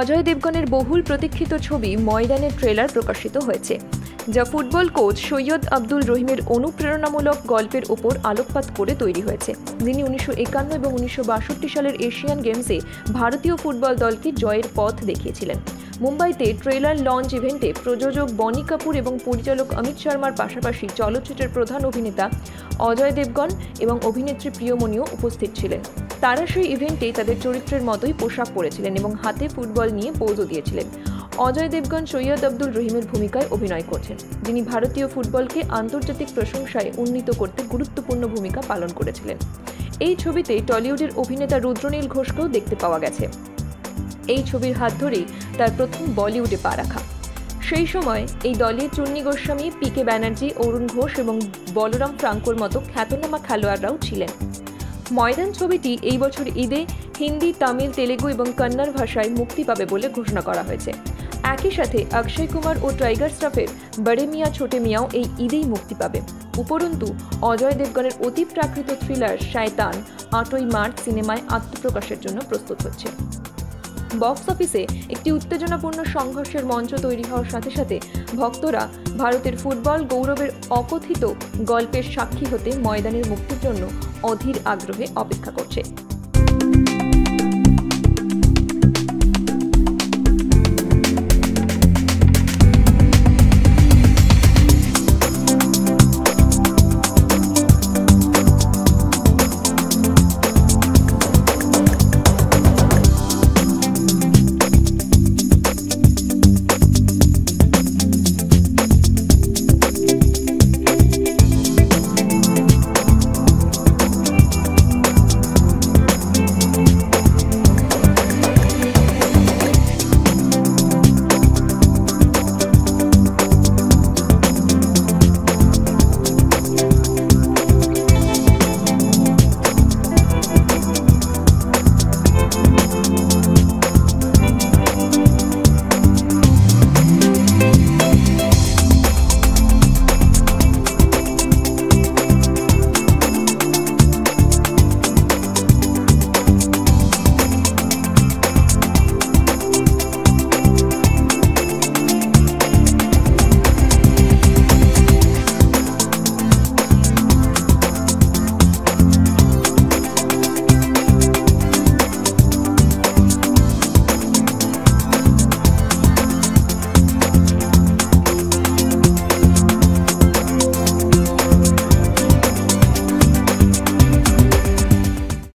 অজয় দেবগনের বহুল প্রতীক্ষিত ছবি ময়দানের ট্রেলার প্রকাশিত হয়েছে, যা ফুটবল কোচ সৈয়দ আব্দুল রহিমের অনুপ্রেরণামূলক গল্পের ওপর আলোকপাত করে তৈরি হয়েছে, যিনি 1951 এবং 1962 সালের এশিয়ান গেমসে ভারতীয় ফুটবল দলকে জয়ের পথ দেখিয়েছিলেন। মুম্বাইতে ট্রেলার লঞ্চ ইভেন্টে প্রযোজক বনি কাপুর এবং পরিচালক অমিত শর্মার পাশাপাশি চলচ্চিত্রের প্রধান অভিনেতা অজয় দেবগন এবং অভিনেত্রী প্রিয়মণিও উপস্থিত ছিলেন। তারা সেই ইভেন্টে তাদের চরিত্রের মতোই পোশাক পরেছিলেন এবং হাতে ফুটবল নিয়ে পোজও দিয়েছিলেন। অজয় দেবগন সৈয়দ আব্দুল রহিমের ভূমিকায় অভিনয় করছেন, যিনি ভারতীয় ফুটবলকে আন্তর্জাতিক প্রশংসায় উন্নীত করতে গুরুত্বপূর্ণ ভূমিকা পালন করেছিলেন। এই ছবিতে টলিউডের অভিনেতা রুদ্রনীল ঘোষকেও দেখতে পাওয়া গেছে। এই ছবির হাত ধরেই তার প্রথম বলিউডে পা রাখা। সেই সময় এই দলে চুন্নি গোস্বামী, পিকে ব্যানার্জি, অরুণ ঘোষ এবং বলরাম ফ্রাঙ্কোর মতো খ্যাতনামা খেলোয়াড়রাও ছিলেন। ময়দান ছবিটি এই বছর ঈদে হিন্দি, তামিল, তেলেগু এবং কন্নড় ভাষায় মুক্তি পাবে বলে ঘোষণা করা হয়েছে। একই সাথে অক্ষয় কুমার ও টাইগার শ্রফের বড়ে মিয়াঁ ছোটে মিয়াঁও এই ঈদেই মুক্তি পাবে। উপরন্তু অজয় দেবগনের অতি প্রাকৃত থ্রিলার শায়তান 8ই মার্চ সিনেমায় আত্মপ্রকাশের জন্য প্রস্তুত হচ্ছে। বক্স অফিসে একটি উত্তেজনাপূর্ণ সংঘর্ষের মঞ্চ তৈরি হওয়ার সাথে সাথে ভক্তরা ভারতের ফুটবল গৌরবের অকথিত গল্পের সাক্ষী হতে ময়দানের মুক্তির জন্য অধীর আগ্রহে অপেক্ষা করছে।